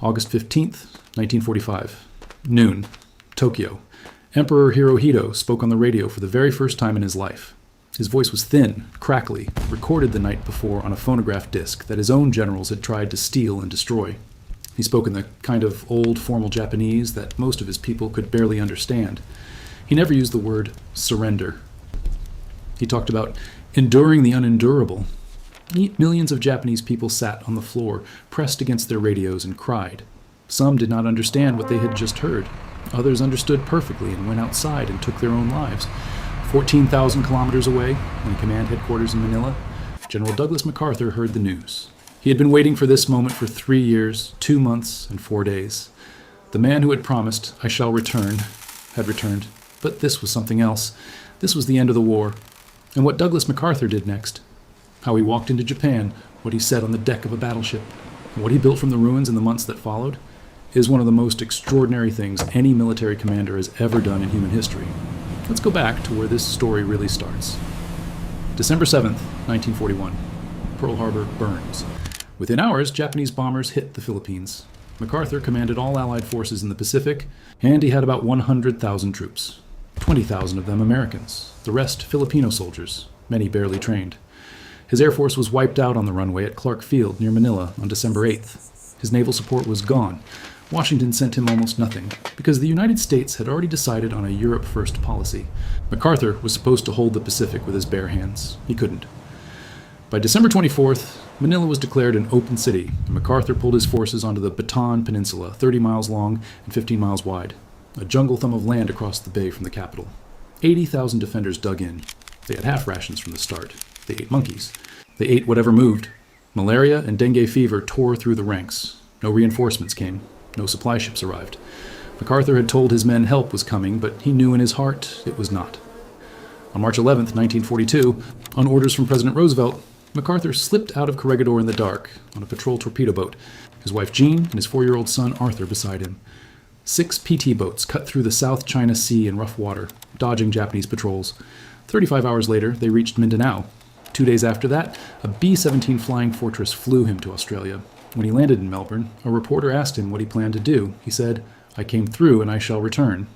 August 15th, 1945. Noon. Tokyo. Emperor Hirohito spoke on the radio for the very first time in his life. His voice was thin, crackly, recorded the night before on a phonograph disc that his own generals had tried to steal and destroy. He spoke in the kind of old, formal Japanese that most of his people could barely understand. He never used the word surrender. He talked about enduring the unendurable. Millions of Japanese people sat on the floor, pressed against their radios, and cried. Some did not understand what they had just heard. Others understood perfectly and went outside and took their own lives. 14,000 kilometers away, in command headquarters in Manila, General Douglas MacArthur heard the news. He had been waiting for this moment for 3 years, 2 months, and 4 days. The man who had promised, "I shall return," had returned. But this was something else. This was the end of the war. And what Douglas MacArthur did next, how he walked into Japan, what he said on the deck of a battleship, and what he built from the ruins in the months that followed, is one of the most extraordinary things any military commander has ever done in human history. Let's go back to where this story really starts. December 7th, 1941. Pearl Harbor burns. Within hours, Japanese bombers hit the Philippines. MacArthur commanded all Allied forces in the Pacific, and he had about 100,000 troops. 20,000 of them Americans, the rest Filipino soldiers, many barely trained. His Air Force was wiped out on the runway at Clark Field near Manila on December 8th. His naval support was gone. Washington sent him almost nothing, because the United States had already decided on a Europe-first policy. MacArthur was supposed to hold the Pacific with his bare hands. He couldn't. By December 24th, Manila was declared an open city, and MacArthur pulled his forces onto the Bataan Peninsula, 30 miles long and 15 miles wide, a jungle thumb of land across the bay from the capital. 80,000 defenders dug in. They had half rations from the start. They ate monkeys. They ate whatever moved. Malaria and dengue fever tore through the ranks. No reinforcements came. No supply ships arrived. MacArthur had told his men help was coming, but he knew in his heart it was not. On March 11th, 1942, on orders from President Roosevelt, MacArthur slipped out of Corregidor in the dark on a patrol torpedo boat, his wife Jean and his 4-year-old son Arthur beside him. 6 PT boats cut through the South China Sea in rough water, dodging Japanese patrols. 35 hours later, they reached Mindanao. 2 days after that, a B-17 Flying Fortress flew him to Australia. When he landed in Melbourne, a reporter asked him what he planned to do. He said, "I came through and I shall return."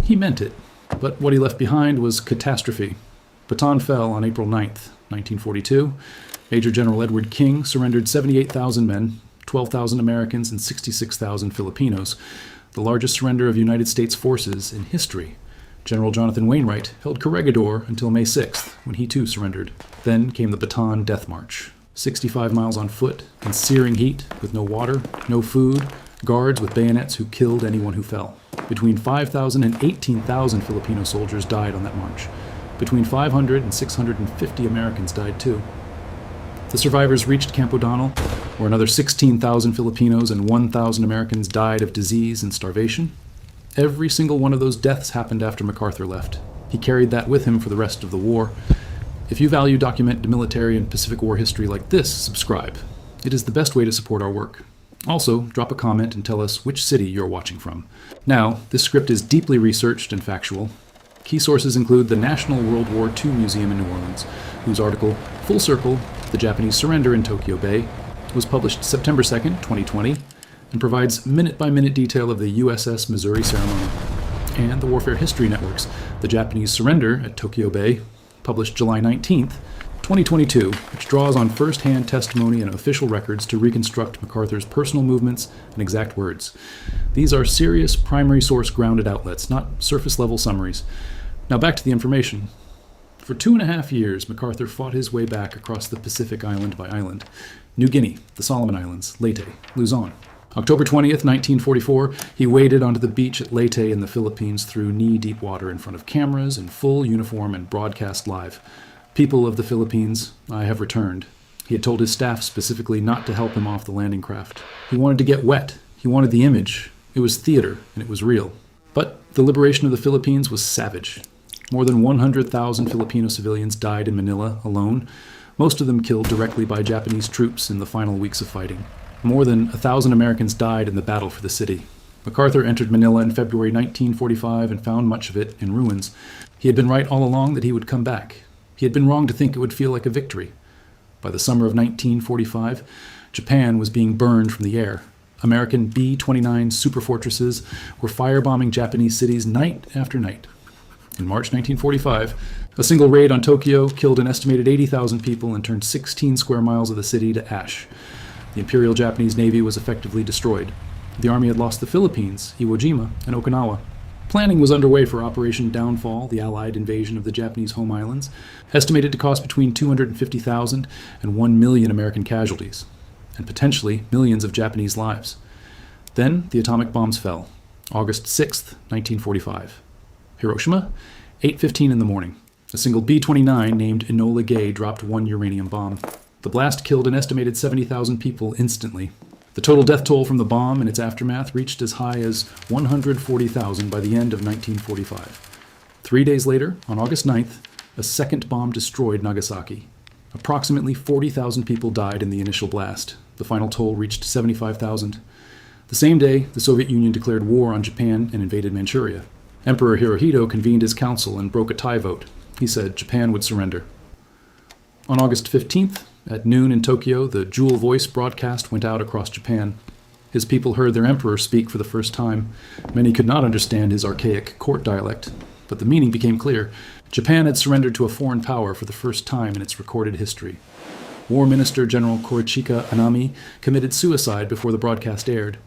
He meant it, but what he left behind was catastrophe. Bataan fell on April 9th, 1942. Major General Edward King surrendered 78,000 men, 12,000 Americans, and 66,000 Filipinos, the largest surrender of United States forces in history. General Jonathan Wainwright held Corregidor until May 6th, when he too surrendered. Then came the Bataan Death March. 65 miles on foot, in searing heat, with no water, no food, guards with bayonets who killed anyone who fell. Between 5,000 and 18,000 Filipino soldiers died on that march. Between 500 and 650 Americans died too. The survivors reached Camp O'Donnell, where another 16,000 Filipinos and 1,000 Americans died of disease and starvation. Every single one of those deaths happened after MacArthur left. He carried that with him for the rest of the war. If you value documented military and Pacific War history like this, subscribe. It is the best way to support our work. Also, drop a comment and tell us which city you're watching from. Now, this script is deeply researched and factual. Key sources include the National World War II Museum in New Orleans, whose article, Full Circle, The Japanese Surrender in Tokyo Bay, was published September 2nd, 2020, and provides minute-by-minute detail of the USS Missouri ceremony. And the Warfare History Network's The Japanese Surrender at Tokyo Bay, published July 19th, 2022, which draws on first-hand testimony and official records to reconstruct MacArthur's personal movements and exact words. These are serious primary source grounded outlets, not surface-level summaries. Now back to the information. For 2.5 years, MacArthur fought his way back across the Pacific island by island. New Guinea, the Solomon Islands, Leyte, Luzon. October 20th, 1944, he waded onto the beach at Leyte in the Philippines through knee-deep water in front of cameras in full uniform and broadcast live. "People of the Philippines, I have returned." He had told his staff specifically not to help him off the landing craft. He wanted to get wet. He wanted the image. It was theater, and it was real. But the liberation of the Philippines was savage. More than 100,000 Filipino civilians died in Manila alone, most of them killed directly by Japanese troops in the final weeks of fighting. More than 1,000 Americans died in the battle for the city. MacArthur entered Manila in February 1945 and found much of it in ruins. He had been right all along that he would come back. He had been wrong to think it would feel like a victory. By the summer of 1945, Japan was being burned from the air. American B-29 superfortresses were firebombing Japanese cities night after night. In March 1945, a single raid on Tokyo killed an estimated 80,000 people and turned 16 square miles of the city to ash. The Imperial Japanese Navy was effectively destroyed. The army had lost the Philippines, Iwo Jima, and Okinawa. Planning was underway for Operation Downfall, the Allied invasion of the Japanese home islands, estimated to cost between 250,000 and 1 million American casualties, and potentially millions of Japanese lives. Then the atomic bombs fell, August 6, 1945. Hiroshima, 8:15 in the morning. A single B-29 named Enola Gay dropped one uranium bomb. The blast killed an estimated 70,000 people instantly. The total death toll from the bomb and its aftermath reached as high as 140,000 by the end of 1945. 3 days later, on August 9th, a second bomb destroyed Nagasaki. Approximately 40,000 people died in the initial blast. The final toll reached 75,000. The same day, the Soviet Union declared war on Japan and invaded Manchuria. Emperor Hirohito convened his council and broke a tie vote. He said Japan would surrender. On August 15th, at noon in Tokyo, the Jewel Voice broadcast went out across Japan. His people heard their emperor speak for the first time. Many could not understand his archaic court dialect, but the meaning became clear. Japan had surrendered to a foreign power for the first time in its recorded history. War Minister General Korichika Anami committed suicide before the broadcast aired.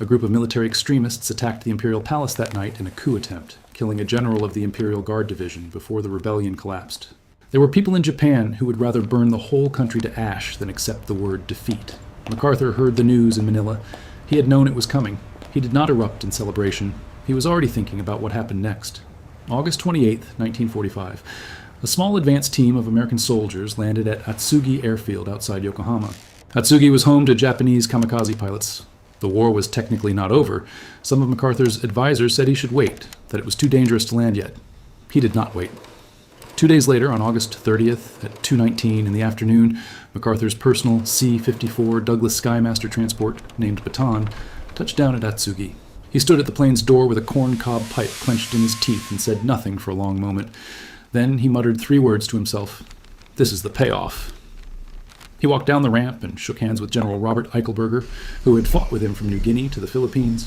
A group of military extremists attacked the Imperial Palace that night in a coup attempt, killing a general of the Imperial Guard Division before the rebellion collapsed. There were people in Japan who would rather burn the whole country to ash than accept the word defeat. MacArthur heard the news in Manila. He had known it was coming. He did not erupt in celebration. He was already thinking about what happened next. August 28, 1945. A small advance team of American soldiers landed at Atsugi Airfield outside Yokohama. Atsugi was home to Japanese kamikaze pilots. The war was technically not over. Some of MacArthur's advisors said he should wait, that it was too dangerous to land yet. He did not wait. 2 days later, on August 30th, at 2:19 in the afternoon, MacArthur's personal C-54 Douglas Skymaster transport, named Baton, touched down at Atsugi. He stood at the plane's door with a corncob pipe clenched in his teeth and said nothing for a long moment. Then he muttered 3 words to himself. "This is the payoff." He walked down the ramp and shook hands with General Robert Eichelberger, who had fought with him from New Guinea to the Philippines.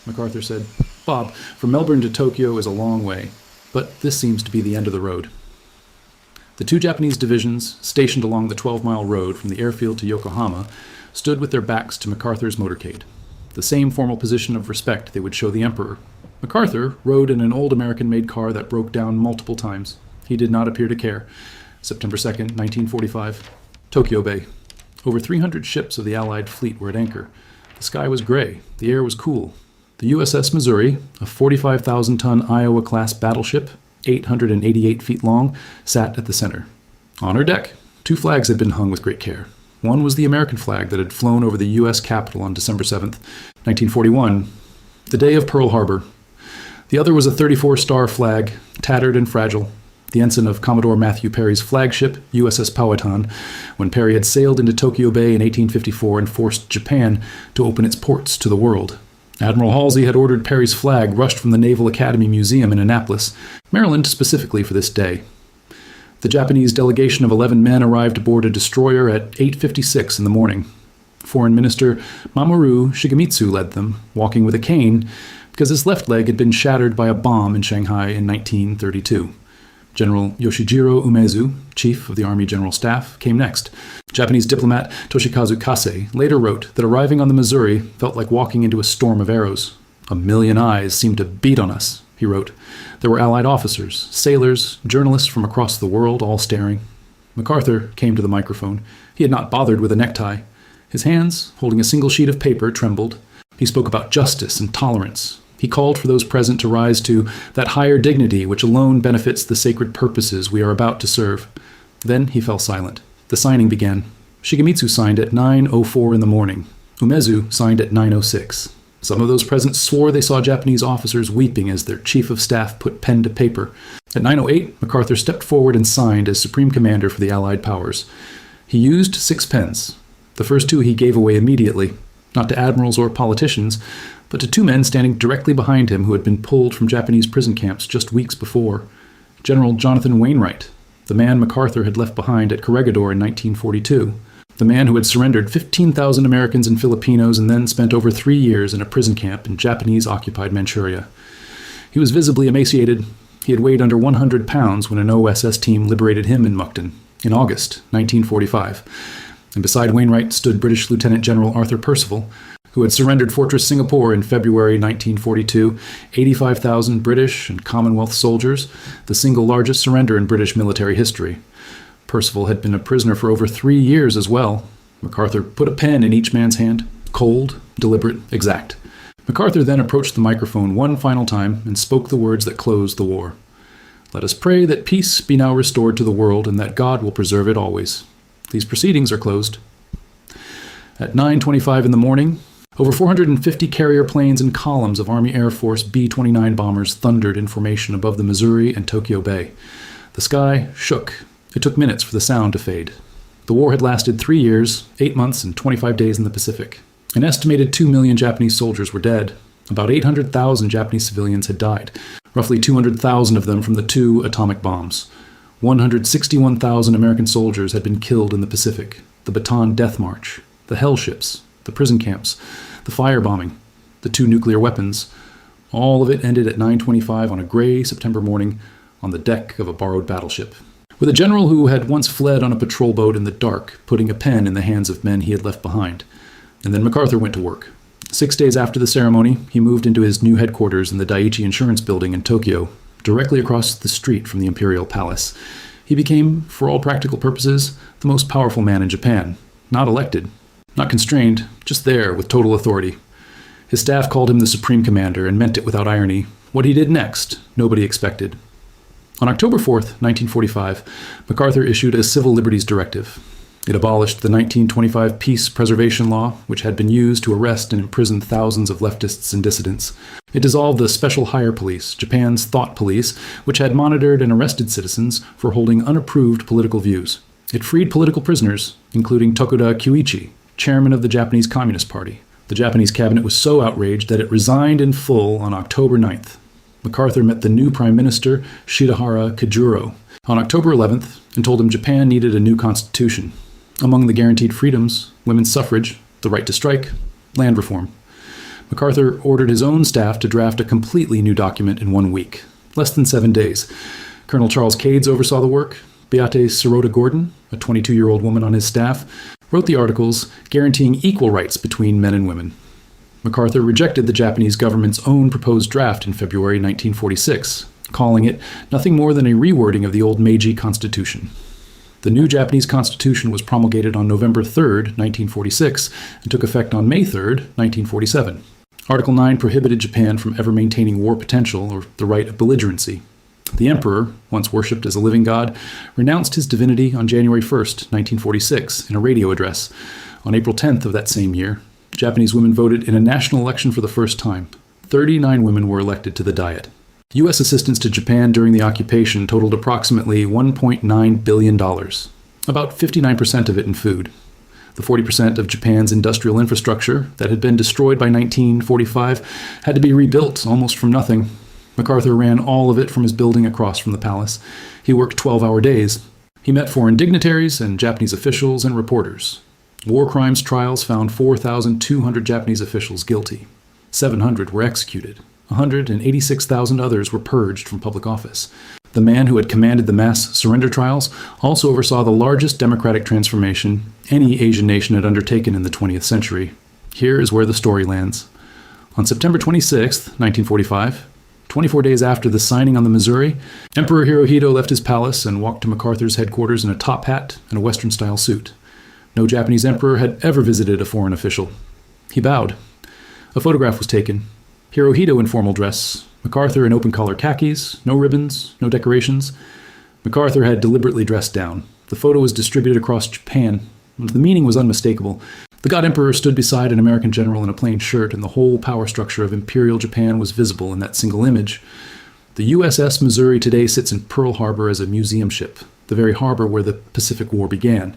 MacArthur said, "Bob, from Melbourne to Tokyo is a long way, but this seems to be the end of the road." The 2 Japanese divisions, stationed along the 12-mile road from the airfield to Yokohama, stood with their backs to MacArthur's motorcade, the same formal position of respect they would show the Emperor. MacArthur rode in an old American-made car that broke down multiple times. He did not appear to care. September 2nd, 1945. Tokyo Bay. Over 300 ships of the Allied fleet were at anchor. The sky was gray. The air was cool. The USS Missouri, a 45,000-ton Iowa-class battleship, 888 feet long, sat at the center. On her deck, 2 flags had been hung with great care. One was the American flag that had flown over the U.S. Capitol on December 7th, 1941, the day of Pearl Harbor. The other was a 34-star flag, tattered and fragile, the ensign of Commodore Matthew Perry's flagship, USS Powhatan, when Perry had sailed into Tokyo Bay in 1854 and forced Japan to open its ports to the world. Admiral Halsey had ordered Perry's flag rushed from the Naval Academy Museum in Annapolis, Maryland, specifically for this day. The Japanese delegation of 11 men arrived aboard a destroyer at 8:56 in the morning. Foreign Minister Mamoru Shigemitsu led them, walking with a cane, because his left leg had been shattered by a bomb in Shanghai in 1932. General Yoshijiro Umezu, chief of the Army General Staff, came next. Japanese diplomat Toshikazu Kase later wrote that arriving on the Missouri felt like walking into a storm of arrows. "A million eyes seemed to beat on us," he wrote. There were Allied officers, sailors, journalists from across the world, all staring. MacArthur came to the microphone. He had not bothered with a necktie. His hands, holding a single sheet of paper, trembled. He spoke about justice and tolerance. He called for those present to rise to that higher dignity which alone benefits the sacred purposes we are about to serve. Then he fell silent. The signing began. Shigemitsu signed at 9:04 in the morning. Umezu signed at 9:06. Some of those present swore they saw Japanese officers weeping as their chief of staff put pen to paper. At 9:08, MacArthur stepped forward and signed as Supreme Commander for the Allied powers. He used 6 pens. The first 2 he gave away immediately, not to admirals or politicians, but to 2 men standing directly behind him who had been pulled from Japanese prison camps just weeks before. General Jonathan Wainwright, the man MacArthur had left behind at Corregidor in 1942, the man who had surrendered 15,000 Americans and Filipinos and then spent over 3 years in a prison camp in Japanese-occupied Manchuria. He was visibly emaciated. He had weighed under 100 pounds when an OSS team liberated him in Mukden in August 1945. And beside Wainwright stood British Lieutenant General Arthur Percival, who had surrendered Fortress Singapore in February 1942, 85,000 British and Commonwealth soldiers, the single largest surrender in British military history. Percival had been a prisoner for over 3 years as well. MacArthur put a pen in each man's hand, cold, deliberate, exact. MacArthur then approached the microphone one final time and spoke the words that closed the war. "Let us pray that peace be now restored to the world and that God will preserve it always. These proceedings are closed." At 9:25 in the morning, over 450 carrier planes and columns of Army Air Force B-29 bombers thundered in formation above the Missouri and Tokyo Bay. The sky shook. It took minutes for the sound to fade. The war had lasted 3 years, 8 months, and 25 days in the Pacific. An estimated 2 million Japanese soldiers were dead. About 800,000 Japanese civilians had died, roughly 200,000 of them from the 2 atomic bombs. 161,000 American soldiers had been killed in the Pacific, the Bataan Death March, the Hell ships, the prison camps, the firebombing, the 2 nuclear weapons. All of it ended at 9:25 on a gray September morning on the deck of a borrowed battleship, with a general who had once fled on a patrol boat in the dark putting a pen in the hands of men he had left behind. And then MacArthur went to work. 6 days after the ceremony, he moved into his new headquarters in the Daiichi Insurance Building in Tokyo, directly across the street from the Imperial Palace. He became, for all practical purposes, the most powerful man in Japan. Not elected, not constrained, just there with total authority. His staff called him the Supreme Commander and meant it without irony. What he did next, nobody expected. On October 4th, 1945, MacArthur issued a Civil Liberties Directive. It abolished the 1925 Peace Preservation Law, which had been used to arrest and imprison thousands of leftists and dissidents. It dissolved the Special Hire Police, Japan's thought police, which had monitored and arrested citizens for holding unapproved political views. It freed political prisoners, including Tokuda Kyuichi, chairman of the Japanese Communist Party. The Japanese cabinet was so outraged that it resigned in full on October 9th. MacArthur met the new Prime Minister, Shidehara Kajuro, on October 11th and told him Japan needed a new constitution. Among the guaranteed freedoms, women's suffrage, the right to strike, land reform. MacArthur ordered his own staff to draft a completely new document in 1 week, less than 7 days. Colonel Charles Cades oversaw the work. Beate Sirota Gordon, a 22-year-old woman on his staff, wrote the articles guaranteeing equal rights between men and women. MacArthur rejected the Japanese government's own proposed draft in February 1946, calling it nothing more than a rewording of the old Meiji Constitution. The new Japanese Constitution was promulgated on November 3, 1946, and took effect on May 3, 1947. Article 9 prohibited Japan from ever maintaining war potential or the right of belligerency. The emperor, once worshipped as a living god, renounced his divinity on January 1, 1946, in a radio address. On April 10th of that same year, Japanese women voted in a national election for the first time. 39 women were elected to the Diet. U.S. assistance to Japan during the occupation totaled approximately $1.9 billion, about 59% of it in food. The 40% of Japan's industrial infrastructure that had been destroyed by 1945 had to be rebuilt almost from nothing. MacArthur ran all of it from his building across from the palace. He worked 12-hour days. He met foreign dignitaries and Japanese officials and reporters. War crimes trials found 4,200 Japanese officials guilty. 700 were executed. 186,000 others were purged from public office. The man who had commanded the mass surrender trials also oversaw the largest democratic transformation any Asian nation had undertaken in the 20th century. Here is where the story lands. On September 26, 1945, 24 days after the signing on the Missouri, Emperor Hirohito left his palace and walked to MacArthur's headquarters in a top hat and a Western-style suit. No Japanese emperor had ever visited a foreign official. He bowed. A photograph was taken. Hirohito in formal dress, MacArthur in open-collar khakis, no ribbons, no decorations. MacArthur had deliberately dressed down. The photo was distributed across Japan. The meaning was unmistakable. The God Emperor stood beside an American general in a plain shirt, and the whole power structure of Imperial Japan was visible in that single image. The USS Missouri today sits in Pearl Harbor as a museum ship, the very harbor where the Pacific War began.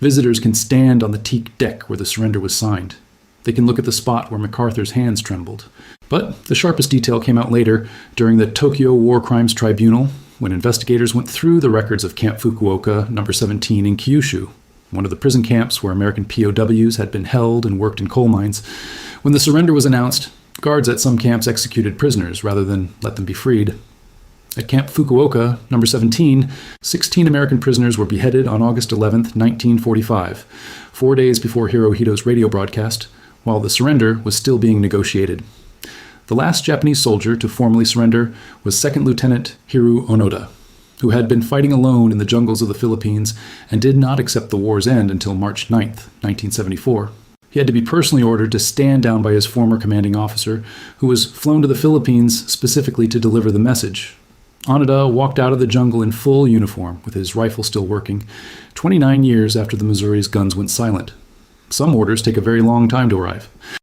Visitors can stand on the teak deck where the surrender was signed. They can look at the spot where MacArthur's hands trembled. But the sharpest detail came out later, during the Tokyo War Crimes Tribunal, when investigators went through the records of Camp Fukuoka, No. 17 in Kyushu. one of the prison camps where American POWs had been held and worked in coal mines. When the surrender was announced, guards at some camps executed prisoners rather than let them be freed. At Camp Fukuoka, number 17, 16 American prisoners were beheaded on August 11, 1945, 4 days before Hirohito's radio broadcast, while the surrender was still being negotiated. The last Japanese soldier to formally surrender was 2nd Lieutenant Hiru Onoda, who had been fighting alone in the jungles of the Philippines and did not accept the war's end until March 9, 1974. He had to be personally ordered to stand down by his former commanding officer, who was flown to the Philippines specifically to deliver the message. Onoda walked out of the jungle in full uniform, with his rifle still working, 29 years after the Missouri's guns went silent. Some orders take a very long time to arrive.